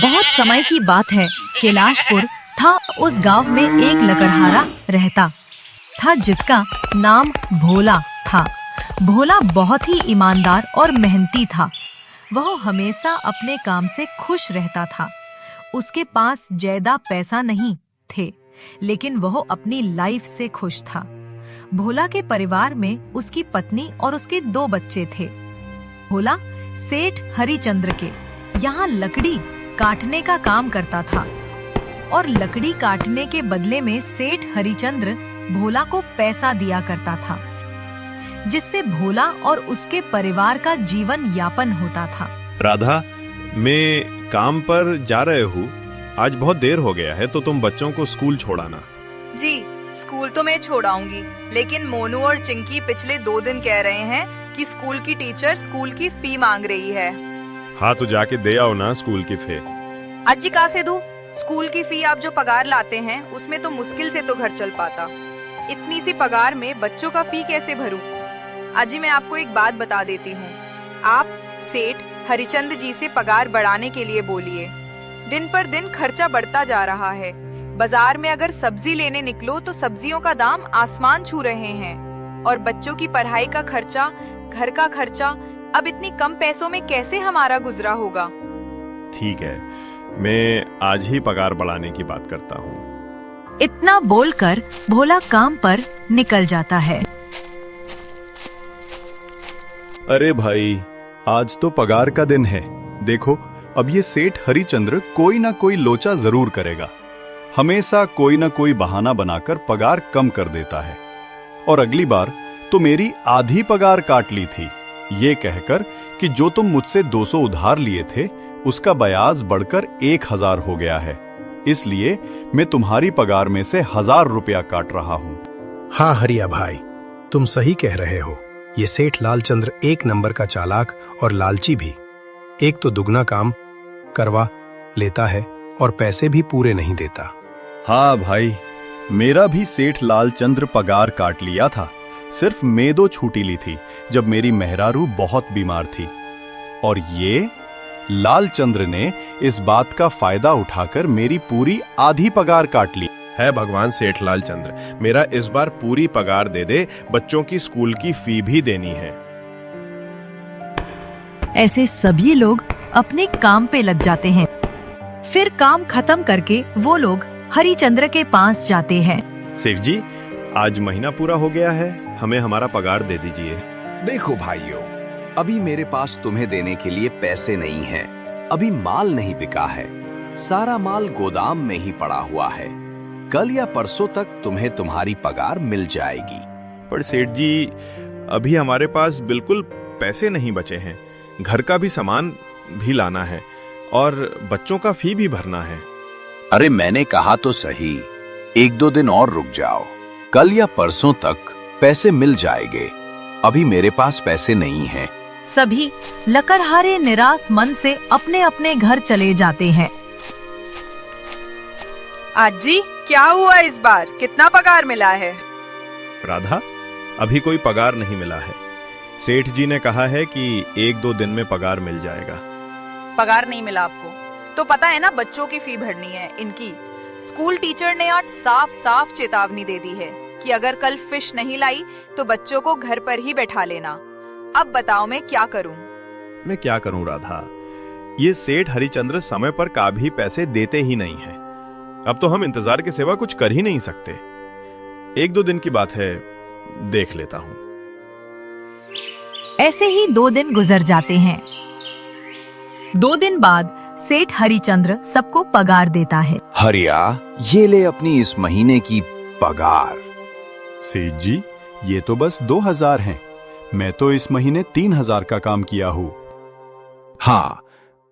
बहुत समय की बात है, कैलाशपुर था। उस गांव में एक लकड़हारा रहता था जिसका नाम भोला था। भोला बहुत ही ईमानदार और मेहनती था। वह हमेशा अपने काम से खुश रहता था। उसके पास ज्यादा पैसा नहीं थे, लेकिन वह अपनी लाइफ से खुश था। भोला के परिवार में उसकी पत्नी और उसके 2 बच्चे थे। भोला सेठ हरिचंद्र के यहाँ लकड़ी काटने का काम करता था और लकड़ी काटने के बदले में सेठ हरिचंद्र भोला को पैसा दिया करता था, जिससे भोला और उसके परिवार का जीवन यापन होता था। राधा, मैं काम पर जा रहे हूँ। आज बहुत देर हो गया है, तो तुम बच्चों को स्कूल छोड़ाना। जी, स्कूल तो मैं छोड़ाऊंगी, लेकिन मोनू और चिंकी पिछले 2 दिन कह रहे हैं कि स्कूल की टीचर स्कूल की फी मांग रही है। हाँ, तो जाके दे आओ ना स्कूल की फी। अजी कहाँ से दूं? स्कूल की फी आप जो पगार लाते हैं उसमें तो मुश्किल से तो घर चल पाता। इतनी सी पगार में बच्चों का फी कैसे भरूं? अजी मैं आपको एक बात बता देती हूँ, आप सेठ हरिचंद्र जी से पगार बढ़ाने के लिए बोलिए। दिन पर दिन खर्चा बढ़ता जा रहा है। बाजार में अगर सब्जी लेने निकलो तो सब्जियों का दाम आसमान छू रहे हैं, और बच्चों की पढ़ाई का खर्चा, घर का खर्चा, अब इतनी कम पैसों में कैसे हमारा गुजरा होगा। ठीक है, मैं आज ही पगार बढ़ाने की बात करता हूँ। इतना बोलकर भोला काम पर निकल जाता है। अरे भाई, आज तो पगार का दिन है। देखो, अब ये सेठ हरिचंद्र कोई ना कोई लोचा जरूर करेगा। हमेशा कोई ना कोई बहाना बनाकर पगार कम कर देता है, और अगली बार तो मेरी आधी पगार काट ली थी, ये कहकर कि जो तुम मुझसे 200 उधार लिए थे उसका ब्याज बढ़कर 1000 हो गया है, इसलिए मैं तुम्हारी पगार में से 1000 रुपया काट रहा हूँ। हाँ हरिया भाई, तुम सही कह रहे हो। ये सेठ लालचंद्र 1 नंबर का चालाक और लालची भी। एक तो दुगना काम करवा लेता है और पैसे भी पूरे नहीं देता। हाँ भाई, मेरा भी सेठ लालचंद्र पगार काट लिया था। सिर्फ मैं 2 छुट्टी ली थी जब मेरी मेहरारू बहुत बीमार थी, और ये लालचंद्र ने इस बात का फायदा उठाकर मेरी पूरी आधी पगार काट ली है। भगवान सेठ लालचंद्र, मेरा इस बार पूरी पगार दे दे, बच्चों की स्कूल की फी भी देनी है। ऐसे सभी लोग अपने काम पे लग जाते हैं। फिर काम खत्म करके वो लोग हरिचंद्र के पास जाते हैं। सेठ जी, आज महीना पूरा हो गया है, हमें हमारा पगार दे दीजिए। देखो भाइयों, अभी मेरे पास तुम्हें देने के लिए पैसे नहीं हैं। अभी माल नहीं बिका है, सारा माल गोदाम में ही पड़ा हुआ है। कल या परसों तक तुम्हें तुम्हारी पगार मिल जाएगी। पर सेठ जी, अभी हमारे पास बिल्कुल पैसे नहीं बचे हैं। घर का भी सामान भी लाना है और बच्चों का फी भी भरना है। अरे मैंने कहा तो सही, 1-2 दिन और रुक जाओ, कल या परसों तक पैसे मिल जाएंगे। अभी मेरे पास पैसे नहीं हैं। सभी लकड़हारे निराश मन से अपने अपने घर चले जाते हैं। आजी क्या हुआ इस बार, कितना पगार मिला है? राधा, अभी कोई पगार नहीं मिला है। सेठ जी ने कहा है कि 1-2 दिन में पगार मिल जाएगा। पगार नहीं मिला आपको? तो पता है ना, बच्चों की फी भरनी है इनकी। स्कूल टीचर ने आज साफ साफ चेतावनी दे दी है कि अगर कल फिश नहीं लाई तो बच्चों को घर पर ही बैठा लेना। अब बताओ मैं क्या करूं? मैं क्या करूं राधा, ये सेठ हरिचंद्र समय पर का भी पैसे देते ही नहीं है। अब तो हम इंतजार के सिवा कुछ कर ही नहीं सकते। 1-2 दिन की बात है, देख लेता हूं। ऐसे ही 2 दिन गुजर जाते हैं। 2 दिन बाद सेठ हरिचंद्र सबको पगार देता है। हरिया, ये ले अपनी इस महीने की पगार। सेठ जी, ये तो बस 2000 हैं। मैं तो इस महीने 3000 का काम किया हूँ। हाँ,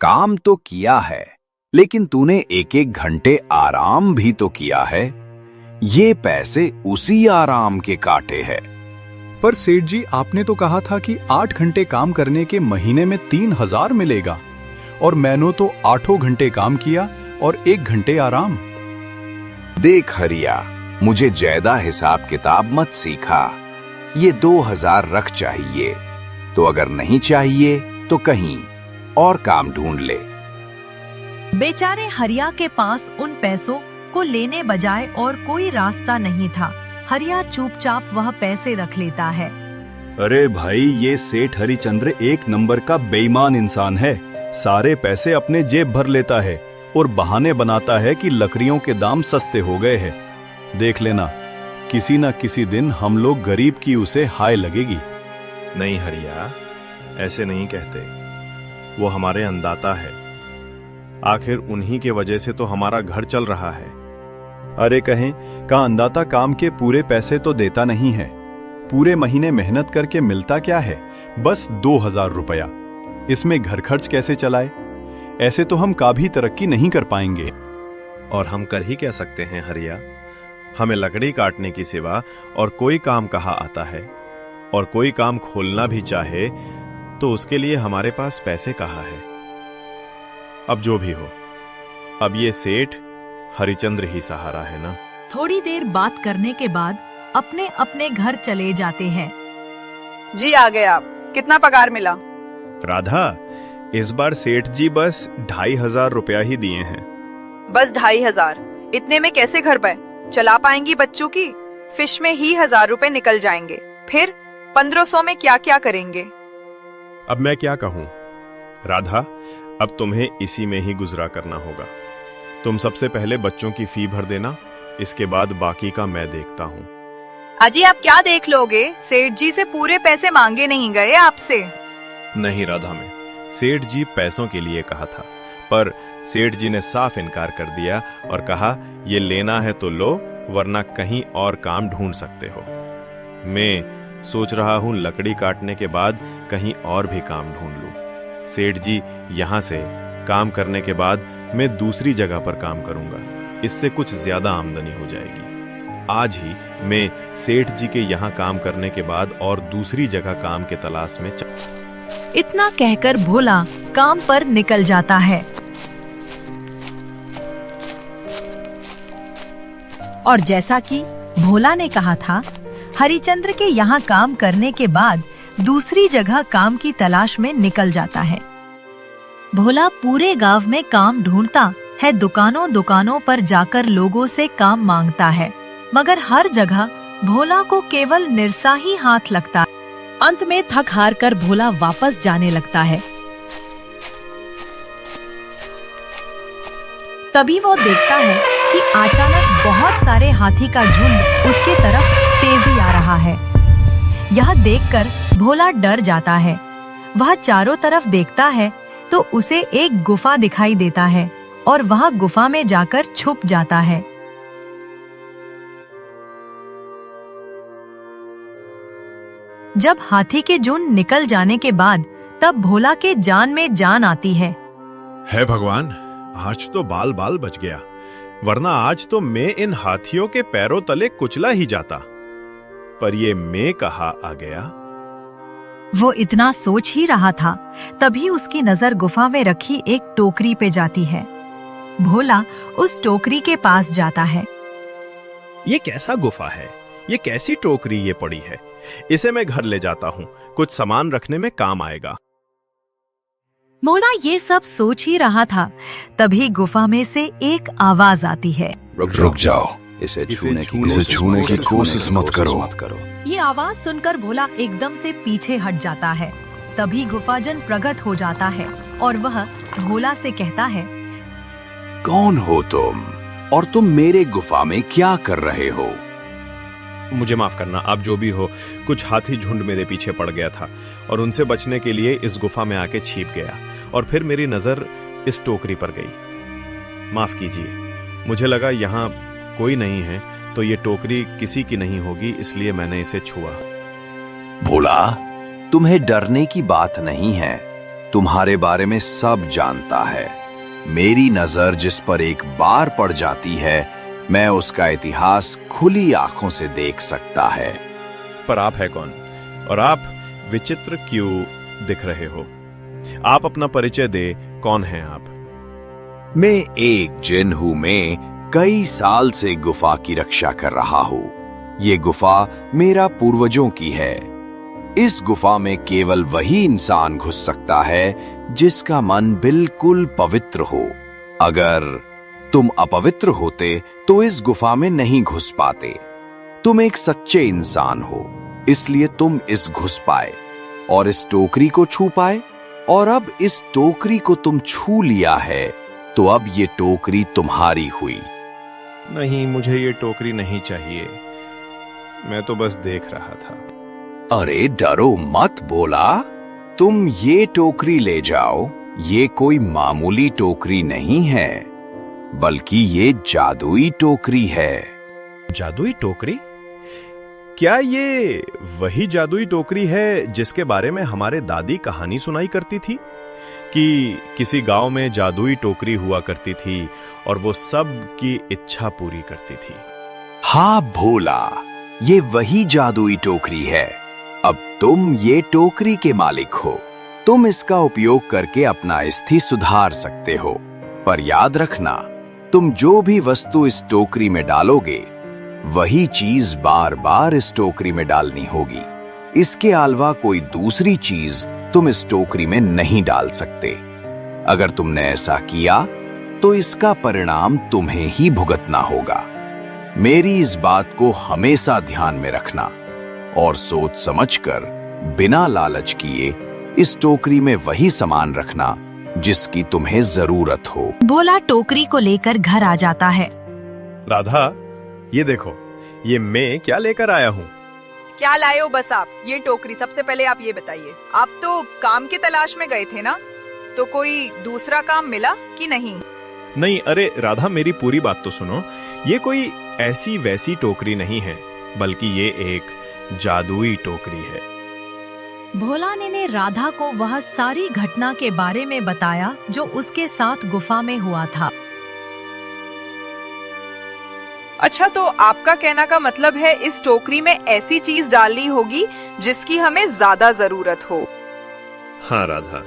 काम तो किया है, लेकिन तूने 1-1 घंटे आराम भी तो किया है। ये पैसे उसी आराम के काटे हैं। पर सेठ जी, आपने तो कहा था कि 8 घंटे काम करने के महीने में 3000 मिलेगा, और मैंने तो 8 घंटे काम किया और 1 घंटे आराम। देख हरिया, मुझे ज्यादा हिसाब किताब मत सिखा। ये 2000 रख चाहिए, तो अगर नहीं चाहिए तो कहीं और काम ढूंढ ले। बेचारे हरिया के पास उन पैसों को लेने बजाय और कोई रास्ता नहीं था। हरिया चुपचाप वह पैसे रख लेता है। अरे भाई, ये सेठ हरिचंद्र एक नंबर का बेईमान इंसान है। सारे पैसे अपने जेब भर लेता है और बहाने बनाता है कि लकड़ियों के दाम सस्ते हो गए हैं। देख लेना, किसी न किसी दिन हम लोग गरीब की उसे हाय लगेगी। नहीं हरिया, ऐसे नहीं कहते। वो हमारे अन्नदाता है। आखिर उन्हीं के वजह से तो हमारा घर चल रहा है। अरे कहें का अन्नदाता काम के पूरे पैसे तो देता नहीं है। पूरे महीने मेहनत करके मिलता क्या है? बस 2000 रुपया। इसमें घर खर्च कैसे चलाए? ऐसे तो हम कभी तरक्की नहीं कर पाएंगे। और हम कर ही क्या सकते हैं हरिया? हमें लकड़ी काटने की सिवा और कोई काम कहाँ आता है? और कोई काम खोलना भी चाहे तो उसके लिए हमारे पास पैसे कहाँ है? अब जो भी हो, अब ये सेठ हरिचंद्र ही सहारा है ना। थोड़ी देर बात करने के बाद अपने अपने घर चले जाते हैं। जी आ गए आप। कितना पगार मिला? राधा, इस बार सेठ जी बस 2500 रुपया ही दिए हैं। बस 2500? इतने में कैसे घर पे चला पाएंगी बच्चों की? फिश में ही 1000 रुपए निकल जाएंगे। फिर 1500 में क्या क्या करेंगे? अब मैं क्या कहूँ राधा, अब तुम्हें इसी में ही गुजरा करना होगा। तुम सबसे पहले बच्चों की फी भर देना, इसके बाद बाकी का मैं देखता हूँ। अजी आप क्या देख लोगे? सेठ जी से पूरे पैसे मांगे नहीं गए आपसे? नहीं राधा, में सेठ जी पैसों के लिए कहा था, पर सेठ जी ने साफ इनकार कर दिया और कहा ये लेना है तो लो, वरना कहीं और काम ढूंढ सकते हो। मैं सोच रहा हूँ लकड़ी काटने के बाद कहीं और भी काम ढूंढ लूं। सेठ जी यहाँ से काम करने के बाद मैं दूसरी जगह पर काम करूंगा, इससे कुछ ज्यादा आमदनी हो जाएगी। आज ही मैं सेठ जी के यहाँ काम करने के बाद और दूसरी जगह काम के तलाश में इतना कहकर भोला काम पर निकल जाता है। और जैसा कि भोला ने कहा था, हरिचंद्र के यहाँ काम करने के बाद दूसरी जगह काम की तलाश में निकल जाता है। भोला पूरे गांव में काम ढूंढता है, दुकानों दुकानों पर जाकर लोगों से काम मांगता है, मगर हर जगह भोला को केवल निरसा ही हाथ लगता है। अंत में थक हार कर भोला वापस जाने लगता है। तभी वो देखता है कि अचानक बहुत सारे हाथी का झुंड उसके तरफ तेजी आ रहा है। यह देखकर भोला डर जाता है। वह चारों तरफ देखता है तो उसे एक गुफा दिखाई देता है और वह गुफा में जाकर छुप जाता है। जब हाथी के झुंड निकल जाने के बाद तब भोला के जान में जान आती है। हे भगवान, आज तो बाल बाल बच गया, वरना आज तो मैं इन हाथियों के पैरों तले कुचला ही जाता। पर ये मैं कहाँ आ गया? वो इतना सोच ही रहा था, तभी उसकी नजर गुफा में रखी एक टोकरी पे जाती है। भोला उस टोकरी के पास जाता है। ये कैसा गुफा है? ये कैसी टोकरी ये पड़ी है? इसे मैं घर ले जाता हूँ, कुछ सामान रखने में काम आएगा। भोला ये सब सोच ही रहा था, तभी गुफा में से एक आवाज आती है। रुक जाओ, इसे छूने की कोशिश मत करो। ये आवाज सुनकर भोला एकदम से पीछे हट जाता है। तभी गुफाजन प्रकट हो जाता है और वह भोला से कहता है, कौन हो तुम और तुम मेरे गुफा में क्या कर रहे हो? मुझे माफ करना, आप जो भी हो, कुछ हाथी झुंड मेरे पीछे पड़ गया था और उनसे बचने के लिए इस गुफा में आके छिप गया और फिर मेरी नजर इस टोकरी पर गई। माफ कीजिए, मुझे लगा यहाँ कोई नहीं है तो ये टोकरी किसी की नहीं होगी, इसलिए मैंने इसे छुआ। भोला, तुम्हें डरने की बात नहीं है, तुम्हारे बारे में सब जानता है। मेरी नजर जिस पर एक बार पड़ जाती है, मैं उसका इतिहास खुली आंखों से देख सकता है। पर आप है कौन और आप विचित्र क्यों दिख रहे हो? आप अपना परिचय दे, कौन हैं आप? मैं एक जिन हूं। मैं कई साल से गुफा की रक्षा कर रहा हूं। ये गुफा मेरा पूर्वजों की है। इस गुफा में केवल वही इंसान घुस सकता है जिसका मन बिल्कुल पवित्र हो। अगर तुम अपवित्र होते तो इस गुफा में नहीं घुस पाते। तुम एक सच्चे इंसान हो, इसलिए तुम इस घुस पाए और इस टोकरी को छू पाए। और अब इस टोकरी को तुम छू लिया है, तो अब ये टोकरी तुम्हारी हुई। नहीं, मुझे ये टोकरी नहीं चाहिए। मैं तो बस देख रहा था। अरे डरो मत भोला, तुम ये टोकरी ले जाओ। ये कोई मामूली टोकरी नहीं है, बल्कि ये जादुई टोकरी है। जादुई टोकरी? क्या ये वही जादुई टोकरी है जिसके बारे में हमारे दादी कहानी सुनाई करती थी कि किसी गांव में जादुई टोकरी हुआ करती थी और वो सब की इच्छा पूरी करती थी? हाँ भोला, ये वही जादुई टोकरी है। अब तुम ये टोकरी के मालिक हो। तुम इसका उपयोग करके अपना स्थिति सुधार सकते हो। पर याद रखना, तुम जो भी वस्तु इस टोकरी में डालोगे, वही चीज बार बार इस टोकरी में डालनी होगी। इसके अलावा कोई दूसरी चीज तुम इस टोकरी में नहीं डाल सकते। अगर तुमने ऐसा किया तो इसका परिणाम तुम्हें ही भुगतना होगा। मेरी इस बात को हमेशा ध्यान में रखना और सोच समझकर बिना लालच किए इस टोकरी में वही सामान रखना जिसकी तुम्हें जरूरत हो। भोला टोकरी को लेकर घर आ जाता है। राधा, ये देखो, ये मैं क्या लेकर आया हूँ। क्या लाए हो बस आप? ये टोकरी। सबसे पहले आप ये बताइए, आप तो काम की तलाश में गए थे ना, तो कोई दूसरा काम मिला कि नहीं? नहीं, अरे राधा, मेरी पूरी बात तो सुनो। ये कोई ऐसी वैसी टोकरी नहीं है, बल्कि ये एक जादुई टोकरी है। भोला ने राधा को वह सारी घटना के बारे में बताया जो उसके साथ गुफा में हुआ था। अच्छा, तो आपका कहना का मतलब है इस टोकरी में ऐसी चीज डालनी होगी जिसकी हमें ज्यादा जरूरत हो। हाँ राधा,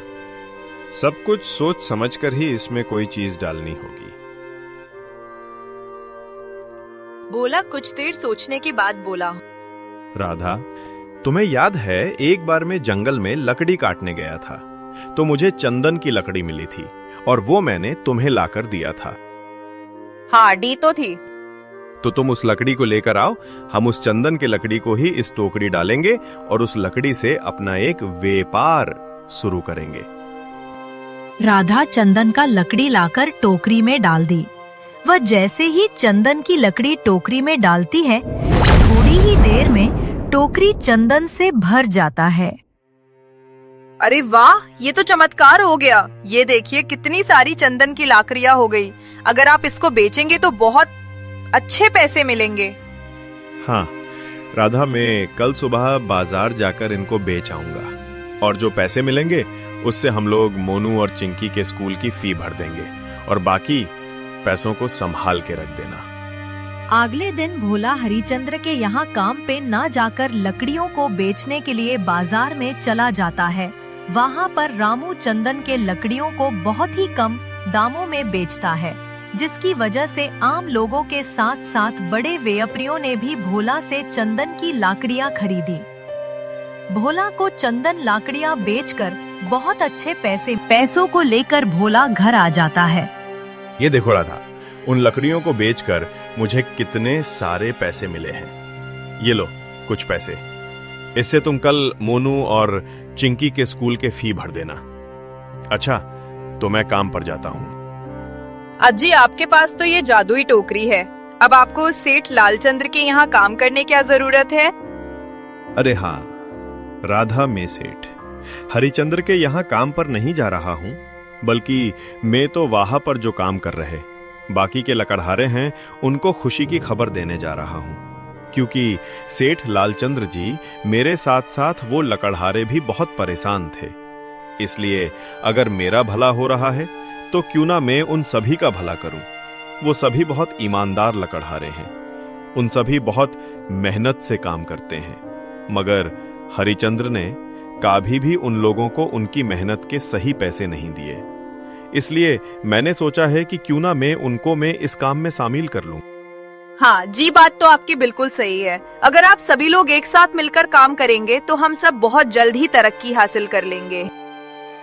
सब कुछ सोच समझकर ही इसमें कोई चीज डालनी होगी। भोला कुछ देर सोचने के बाद बोला, राधा, तुम्हें याद है एक बार मैं जंगल में लकड़ी काटने गया था, तो मुझे चंदन की लकड़ी मिली थी और वो मैंने तुम्हें लाकर दिया था। हाँ, डी तो थी। तो तुम उस लकड़ी को लेकर आओ। हम उस चंदन की लकड़ी को ही इस टोकरी डालेंगे और उस लकड़ी से अपना एक व्यापार शुरू करेंगे। राधा चंदन का लकड़ी लाकर टोकरी में डाल दी। वह जैसे ही चंदन की लकड़ी टोकरी में डालती है, थोड़ी ही देर में टोकरी चंदन से भर जाता है। अरे वाह, ये तो चमत्कार हो गया। ये देखिए, कितनी सारी चंदन की लाकड़ियां हो गई। अगर आप इसको बेचेंगे तो बहुत अच्छे पैसे मिलेंगे। हाँ राधा, मैं कल सुबह बाजार जाकर इनको बेच आऊंगा और जो पैसे मिलेंगे उससे हम लोग मोनू और चिंकी के स्कूल की फी भर देंगे और बाकी पैसों को संभाल के रख देना। अगले दिन भोला हरिचंद्र के यहाँ काम पे न जाकर लकड़ियों को बेचने के लिए बाजार में चला जाता है। वहाँ पर रामू चंदन के लकड़ियों को बहुत ही कम दामों में बेचता है, जिसकी वजह से आम लोगों के साथ साथ बड़े व्यापारियों ने भी भोला से चंदन की लाकड़ियाँ खरीदी। भोला को चंदन लाकड़ियाँ बेचकर बहुत अच्छे पैसों को लेकर भोला घर आ जाता है। ये देखो राधा, उन लकड़ियों को बेचकर मुझे कितने सारे पैसे मिले हैं। ये लो कुछ पैसे, इससे तुम कल मोनू और चिंकी के स्कूल के फी भर देना। अच्छा, तो मैं काम पर जाता हूँ। अजी, आपके पास तो ये जादुई टोकरी है। अब आपको सेठ लालचंद्र के यहाँ काम करने की जरूरत है। अरे हाँ राधा, मैं सेठ हरिचंद्र के यहाँ काम पर नहीं जा रहा हूँ, बल्कि मैं तो वहां पर जो काम कर रहे बाकी के लकड़हारे हैं उनको खुशी की खबर देने जा रहा हूँ, क्योंकि सेठ लालचंद्र जी मेरे साथ साथ वो लकड़हारे भी बहुत परेशान थे। इसलिए अगर मेरा भला हो रहा है तो क्यों ना मैं उन सभी का भला करूं। वो सभी बहुत ईमानदार लकड़हारे हैं, उन सभी बहुत मेहनत से काम करते हैं, मगर हरिचंद्र ने कभी भी उन लोगों को उनकी मेहनत के सही पैसे नहीं दिए। इसलिए मैंने सोचा है कि क्यों ना मैं उनको इस काम में शामिल कर लूं। हाँ जी, बात तो आपकी बिल्कुल सही है। अगर आप सभी लोग एक साथ मिलकर काम करेंगे तो हम सब बहुत जल्द ही तरक्की हासिल कर लेंगे।